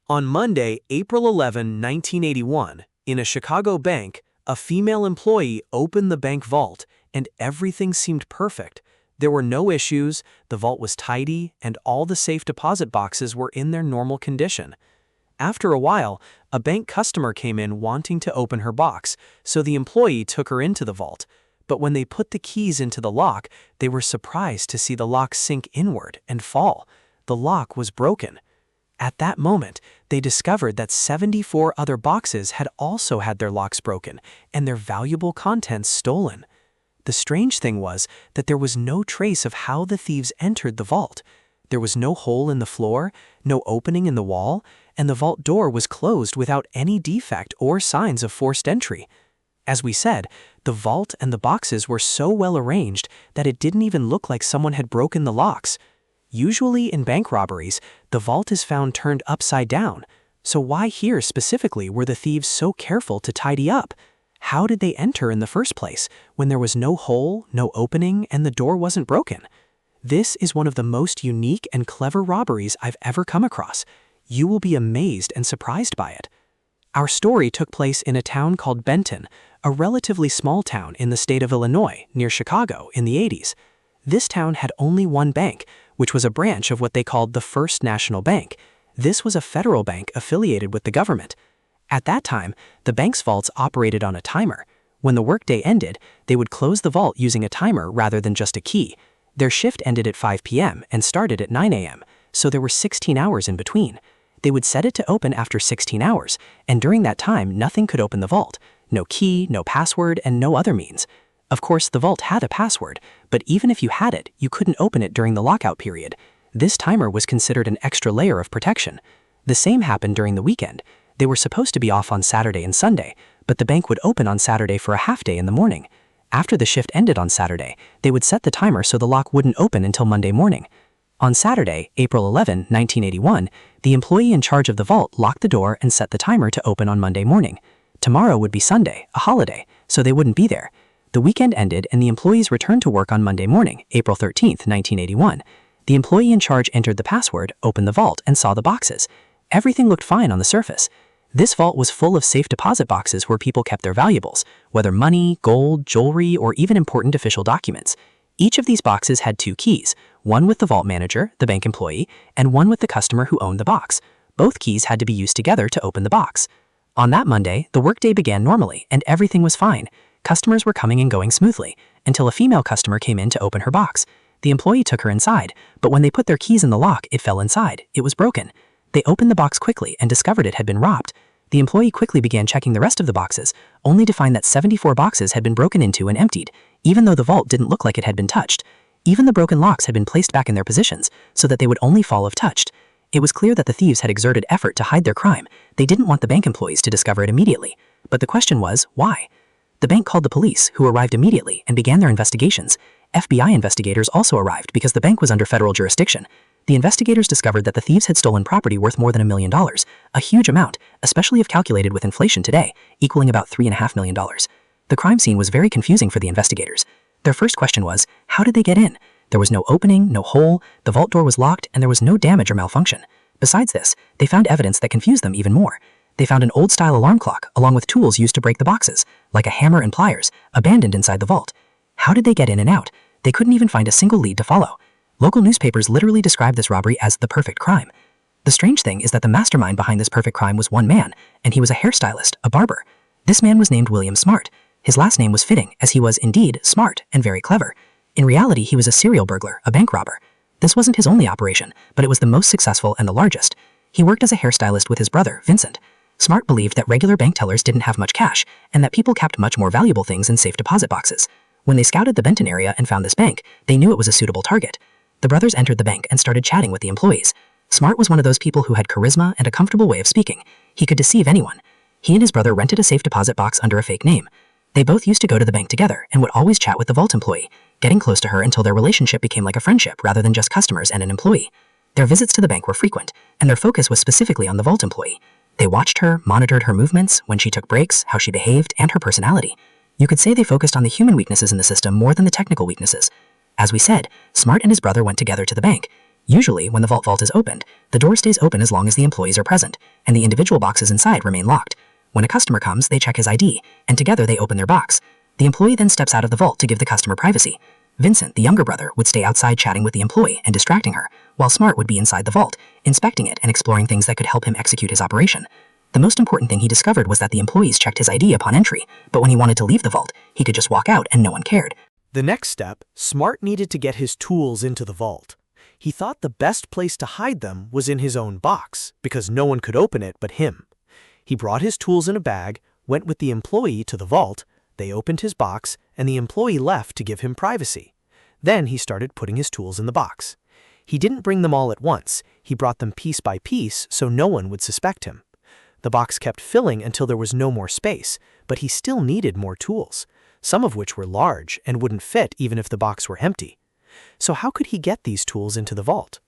On Monday, April 11, 1981, in a Chicago bank, a female employee opened the bank vault, and everything seemed perfect. There were no issues, the vault was tidy, and all the safe deposit boxes were in their normal condition. After a while, a bank customer came in wanting to open her box, so the employee took her into the vault. But when they put the keys into the lock, they were surprised to see the lock sink inward and fall. The lock was broken. At that moment, they discovered that 74 other boxes had also had their locks broken and their valuable contents stolen. The strange thing was that there was no trace of how the thieves entered the vault. There was no hole in the floor, no opening in the wall, and the vault door was closed without any defect or signs of forced entry. As we said, the vault and the boxes were so well arranged that it didn't even look like someone had broken the locks. Usually in bank robberies, the vault is found turned upside down. So why here specifically were the thieves so careful to tidy up? How did they enter in the first place when there was no hole, no opening, and the door wasn't broken? This is one of the most unique and clever robberies I've ever come across. You will be amazed and surprised by it. Our story took place in a town called Benton, a relatively small town in the state of Illinois, near Chicago, in the 80s. This town had only one bank, which was a branch of what they called the First National Bank. This was a federal bank affiliated with the government. At that time, the bank's vaults operated on a timer. When the workday ended, they would close the vault using a timer rather than just a key. Their shift ended at 5 p.m. and started at 9 a.m., so there were 16 hours in between. They would set it to open after 16 hours, and during that time, nothing could open the vault. No key, no password, and no other means. Of course, the vault had a password, but even if you had it, you couldn't open it during the lockout period. This timer was considered an extra layer of protection. The same happened during the weekend. They were supposed to be off on Saturday and Sunday, but the bank would open on Saturday for a half day in the morning. After the shift ended on Saturday, they would set the timer so the lock wouldn't open until Monday morning. On Saturday, April 11, 1981, the employee in charge of the vault locked the door and set the timer to open on Monday morning. Tomorrow would be Sunday, a holiday, so they wouldn't be there. The weekend ended and the employees returned to work on Monday morning, April 13, 1981. The employee in charge entered the password, opened the vault, and saw the boxes. Everything looked fine on the surface. This vault was full of safe deposit boxes where people kept their valuables, whether money, gold, jewelry, or even important official documents. Each of these boxes had two keys, one with the vault manager, the bank employee, and one with the customer who owned the box. Both keys had to be used together to open the box. On that Monday, the workday began normally and everything was fine. Customers were coming and going smoothly, until a female customer came in to open her box. The employee took her inside, but when they put their keys in the lock, it fell inside. It was broken. They opened the box quickly and discovered it had been robbed. The employee quickly began checking the rest of the boxes, only to find that 74 boxes had been broken into and emptied, even though the vault didn't look like it had been touched. Even the broken locks had been placed back in their positions, so that they would only fall if touched. It was clear that the thieves had exerted effort to hide their crime. They didn't want the bank employees to discover it immediately. But the question was, why? The bank called the police, who arrived immediately and began their investigations. FBI investigators also arrived because the bank was under federal jurisdiction. The investigators discovered that the thieves had stolen property worth more than $1 million, a huge amount, especially if calculated with inflation today, equaling about $3.5 million. The crime scene was very confusing for the investigators. Their first question was, how did they get in? There was no opening, no hole, the vault door was locked, and there was no damage or malfunction. Besides this, they found evidence that confused them even more. They found an old-style alarm clock, along with tools used to break the boxes, like a hammer and pliers, abandoned inside the vault. How did they get in and out? They couldn't even find a single lead to follow. Local newspapers literally described this robbery as the perfect crime. The strange thing is that the mastermind behind this perfect crime was one man, and he was a hairstylist, a barber. This man was named William Smart. His last name was fitting, as he was indeed smart and very clever. In reality, he was a serial burglar, a bank robber. This wasn't his only operation, but it was the most successful and the largest. He worked as a hairstylist with his brother, Vincent. Smart believed that regular bank tellers didn't have much cash, and that people kept much more valuable things in safe deposit boxes. When they scouted the Benton area and found this bank, they knew it was a suitable target. The brothers entered the bank and started chatting with the employees. Smart was one of those people who had charisma and a comfortable way of speaking. He could deceive anyone. He and his brother rented a safe deposit box under a fake name. They both used to go to the bank together and would always chat with the vault employee, getting close to her until their relationship became like a friendship rather than just customers and an employee. Their visits to the bank were frequent, and their focus was specifically on the vault employee. They watched her, monitored her movements, when she took breaks, how she behaved, and her personality. You could say they focused on the human weaknesses in the system more than the technical weaknesses. As we said, Smart and his brother went together to the bank. Usually, when the vault is opened, the door stays open as long as the employees are present, and the individual boxes inside remain locked. When a customer comes, they check his ID, and together they open their box. The employee then steps out of the vault to give the customer privacy. Vincent, the younger brother, would stay outside chatting with the employee and distracting her, while Smart would be inside the vault, inspecting it and exploring things that could help him execute his operation. The most important thing he discovered was that the employees checked his ID upon entry, but when he wanted to leave the vault, he could just walk out and no one cared. The next step, Smart needed to get his tools into the vault. He thought the best place to hide them was in his own box, because no one could open it but him. He brought his tools in a bag, went with the employee to the vault, they opened his box, and the employee left to give him privacy. Then he started putting his tools in the box. He didn't bring them all at once, he brought them piece by piece so no one would suspect him. The box kept filling until there was no more space, but he still needed more tools, some of which were large and wouldn't fit even if the box were empty. So how could he get these tools into the vault?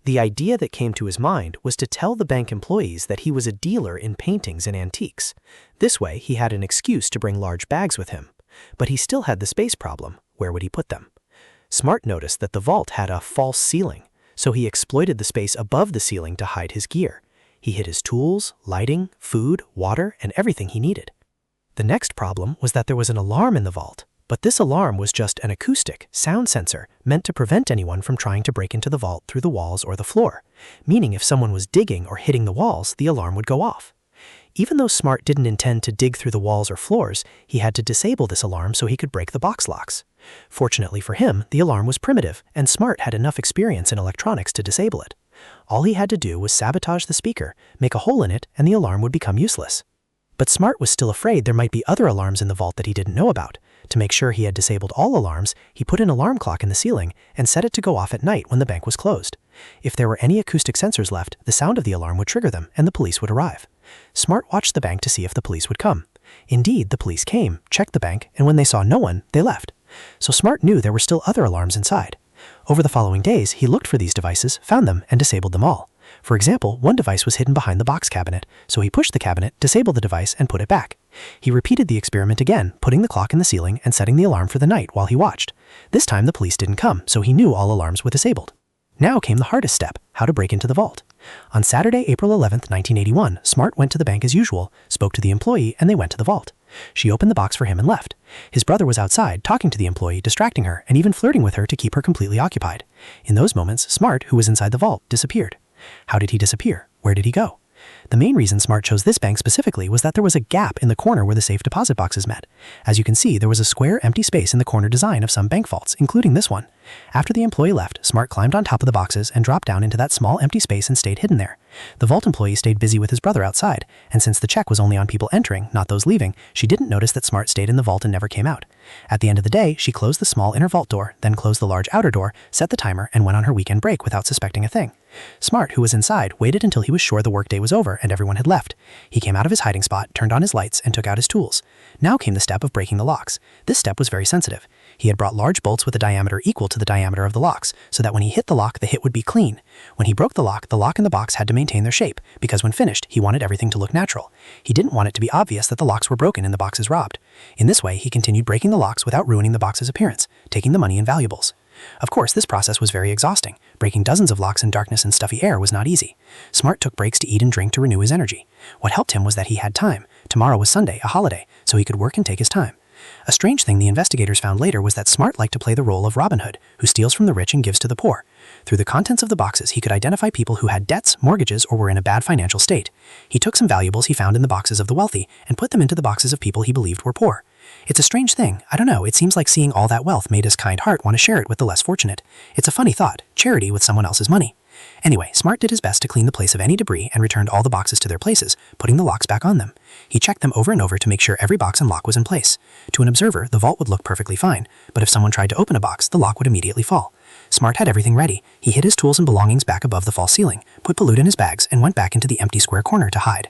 The idea that came to his mind was to tell the bank employees that he was a dealer in paintings and antiques. This way, he had an excuse to bring large bags with him. But he still had the space problem. Where would he put them? Smart noticed that the vault had a false ceiling, so he exploited the space above the ceiling to hide his gear. He hid his tools, lighting, food, water, and everything he needed. The next problem was that there was an alarm in the vault, but this alarm was just an acoustic sound sensor meant to prevent anyone from trying to break into the vault through the walls or the floor, meaning if someone was digging or hitting the walls, the alarm would go off. Even though Smart didn't intend to dig through the walls or floors, he had to disable this alarm so he could break the box locks. Fortunately for him, the alarm was primitive, and Smart had enough experience in electronics to disable it. All he had to do was sabotage the speaker, make a hole in it, and the alarm would become useless. But Smart was still afraid there might be other alarms in the vault that he didn't know about. To make sure he had disabled all alarms, he put an alarm clock in the ceiling and set it to go off at night when the bank was closed. If there were any acoustic sensors left, the sound of the alarm would trigger them and the police would arrive. Smart watched the bank to see if the police would come. Indeed, the police came, checked the bank, and when they saw no one, they left. So Smart knew there were still other alarms inside. Over the following days, he looked for these devices, found them, and disabled them all. For example, one device was hidden behind the box cabinet, so he pushed the cabinet, disabled the device, and put it back. He repeated the experiment again, putting the clock in the ceiling and setting the alarm for the night while he watched. This time the police didn't come, so he knew all alarms were disabled. Now came the hardest step, how to break into the vault. On Saturday, April 11th, 1981, Smart went to the bank as usual, spoke to the employee, and they went to the vault. She opened the box for him and left. His brother was outside, talking to the employee, distracting her, and even flirting with her to keep her completely occupied. In those moments, Smart, who was inside the vault, disappeared. How did he disappear? Where did he go? The main reason Smart chose this bank specifically was that there was a gap in the corner where the safe deposit boxes met. As you can see, there was a square empty space in the corner design of some bank vaults, including this one. After the employee left, Smart climbed on top of the boxes and dropped down into that small empty space and stayed hidden there. The vault employee stayed busy with his brother outside, and since the check was only on people entering, not those leaving, she didn't notice that Smart stayed in the vault and never came out. At the end of the day, she closed the small inner vault door, then closed the large outer door, set the timer, and went on her weekend break without suspecting a thing. Smart, who was inside, waited until he was sure the workday was over and everyone had left. He came out of his hiding spot, turned on his lights, and took out his tools. Now came the step of breaking the locks. This step was very sensitive. He had brought large bolts with a diameter equal to the diameter of the locks, so that when he hit the lock, the hit would be clean. When he broke the lock in the box had to maintain their shape, because when finished, he wanted everything to look natural. He didn't want it to be obvious that the locks were broken and the boxes robbed. In this way, he continued breaking the locks without ruining the box's appearance, taking the money and valuables. Of course, this process was very exhausting. Breaking dozens of locks in darkness and stuffy air was not easy. Smart took breaks to eat and drink to renew his energy. What helped him was that he had time. Tomorrow was Sunday, a holiday, so he could work and take his time. A strange thing the investigators found later was that Smart liked to play the role of Robin Hood, who steals from the rich and gives to the poor. Through the contents of the boxes, he could identify people who had debts, mortgages, or were in a bad financial state. He took some valuables he found in the boxes of the wealthy and put them into the boxes of people he believed were poor. It's a strange thing. I don't know, it seems like seeing all that wealth made his kind heart want to share it with the less fortunate. It's a funny thought, charity with someone else's money. Anyway, Smart did his best to clean the place of any debris and returned all the boxes to their places, putting the locks back on them. He checked them over and over to make sure every box and lock was in place. To an observer, the vault would look perfectly fine, but if someone tried to open a box, the lock would immediately fall. Smart had everything ready. He hid his tools and belongings back above the false ceiling, put pollute in his bags, and went back into the empty square corner to hide.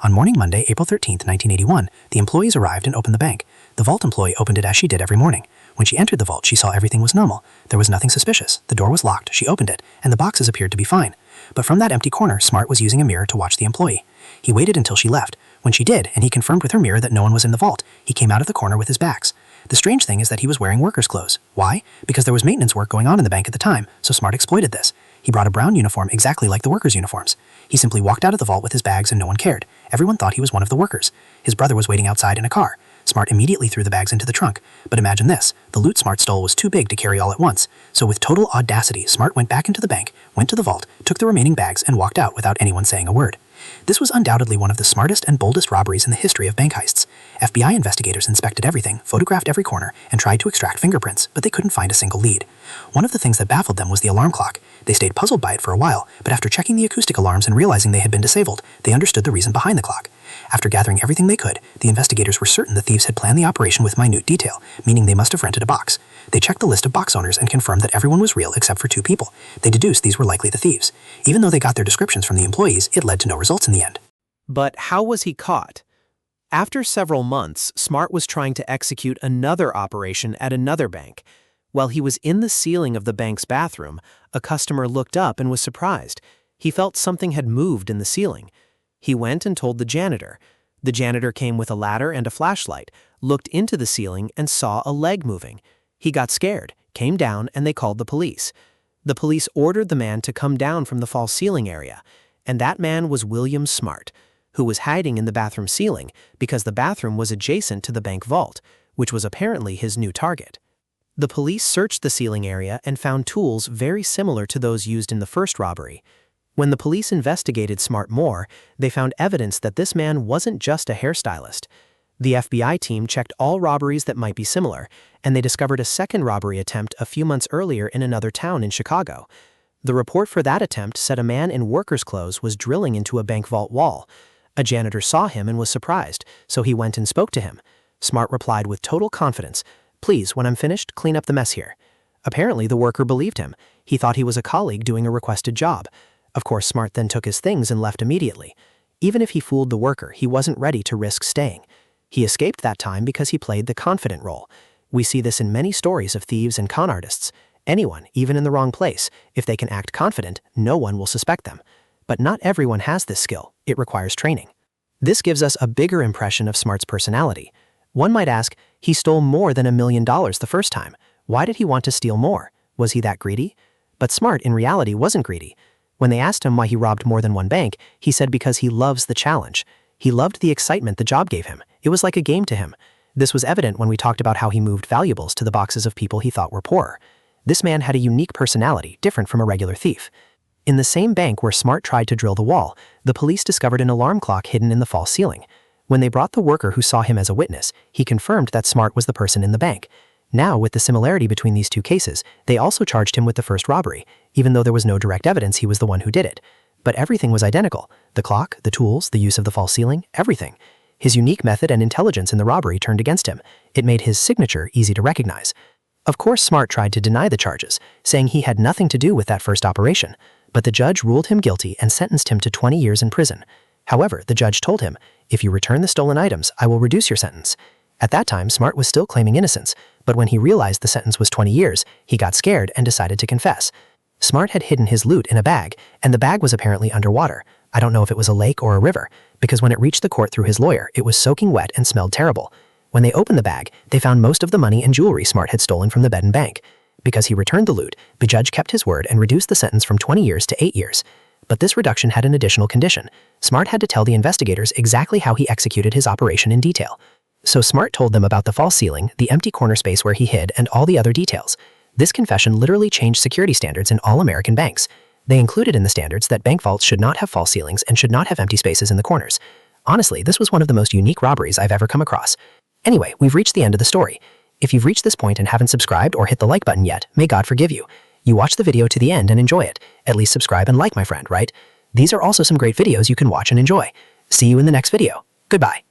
On morning Monday, April 13th, 1981, the employees arrived and opened the bank. The vault employee opened it as she did every morning. When she entered the vault, she saw everything was normal. There was nothing suspicious. The door was locked, she opened it, and the boxes appeared to be fine. But from that empty corner, Smart was using a mirror to watch the employee. He waited until she left. When she did, and he confirmed with her mirror that no one was in the vault, he came out of the corner with his bags. The strange thing is that he was wearing workers' clothes. Why? Because there was maintenance work going on in the bank at the time, so Smart exploited this. He brought a brown uniform exactly like the workers' uniforms. He simply walked out of the vault with his bags and no one cared. Everyone thought he was one of the workers. His brother was waiting outside in a car. Smart immediately threw the bags into the trunk. But imagine this, the loot Smart stole was too big to carry all at once. So with total audacity, Smart went back into the bank, went to the vault, took the remaining bags, and walked out without anyone saying a word. This was undoubtedly one of the smartest and boldest robberies in the history of bank heists. FBI investigators inspected everything, photographed every corner, and tried to extract fingerprints, but they couldn't find a single lead. One of the things that baffled them was the alarm clock. They stayed puzzled by it for a while, but after checking the acoustic alarms and realizing they had been disabled, they understood the reason behind the clock. After gathering everything they could, the investigators were certain the thieves had planned the operation with minute detail, meaning they must have rented a box. They checked the list of box owners and confirmed that everyone was real except for 2 people. They deduced these were likely the thieves. Even though they got their descriptions from the employees, it led to no results in the end. But how was he caught? After several months, Smart was trying to execute another operation at another bank. While he was in the ceiling of the bank's bathroom, a customer looked up and was surprised. He felt something had moved in the ceiling. He went and told the janitor. The janitor came with a ladder and a flashlight, looked into the ceiling and saw a leg moving. He got scared, came down, and they called the police. The police ordered the man to come down from the false ceiling area, and that man was William Smart, who was hiding in the bathroom ceiling because the bathroom was adjacent to the bank vault, which was apparently his new target. The police searched the ceiling area and found tools very similar to those used in the first robbery. When the police investigated Smart more, they found evidence that this man wasn't just a hairstylist. The FBI team checked all robberies that might be similar, and they discovered a second robbery attempt a few months earlier in another town in Chicago. The report for that attempt said a man in worker's clothes was drilling into a bank vault wall. A janitor saw him and was surprised, so he went and spoke to him. Smart replied with total confidence, "Please, when I'm finished, clean up the mess here." Apparently, the worker believed him. He thought he was a colleague doing a requested job. Of course, Smart then took his things and left immediately. Even if he fooled the worker, he wasn't ready to risk staying. He escaped that time because he played the confident role. We see this in many stories of thieves and con artists. Anyone, even in the wrong place, if they can act confident, no one will suspect them. But not everyone has this skill. It requires training. This gives us a bigger impression of Smart's personality. One might ask, he stole more than $1 million the first time. Why did he want to steal more? Was he that greedy? But Smart, in reality, wasn't greedy. When they asked him why he robbed more than one bank, he said because he loves the challenge. He loved the excitement the job gave him. It was like a game to him. This was evident when we talked about how he moved valuables to the boxes of people he thought were poorer. This man had a unique personality, different from a regular thief. In the same bank where Smart tried to drill the wall, the police discovered an alarm clock hidden in the false ceiling. When they brought the worker who saw him as a witness, he confirmed that Smart was the person in the bank. Now, with the similarity between these two cases, they also charged him with the first robbery, even though there was no direct evidence he was the one who did it. But everything was identical. The clock, the tools, the use of the false ceiling, everything. His unique method and intelligence in the robbery turned against him. It made his signature easy to recognize. Of course, Smart tried to deny the charges, saying he had nothing to do with that first operation. But the judge ruled him guilty and sentenced him to 20 years in prison. However, the judge told him, "If you return the stolen items, I will reduce your sentence." At that time, Smart was still claiming innocence, but when he realized the sentence was 20 years, he got scared and decided to confess. Smart had hidden his loot in a bag, and the bag was apparently underwater. I don't know if it was a lake or a river, because when it reached the court through his lawyer, it was soaking wet and smelled terrible. When they opened the bag, they found most of the money and jewelry Smart had stolen from the bed and bank. Because he returned the loot, the judge kept his word and reduced the sentence from 20 years to 8 years. But this reduction had an additional condition. Smart had to tell the investigators exactly how he executed his operation in detail. So Smart told them about the false ceiling, the empty corner space where he hid, and all the other details. This confession literally changed security standards in all American banks. They included in the standards that bank vaults should not have false ceilings and should not have empty spaces in the corners. Honestly, this was one of the most unique robberies I've ever come across. Anyway, we've reached the end of the story. If you've reached this point and haven't subscribed or hit the like button yet, may God forgive you. You watched the video to the end and enjoy it. At least subscribe and like, my friend, right? These are also some great videos you can watch and enjoy. See you in the next video. Goodbye.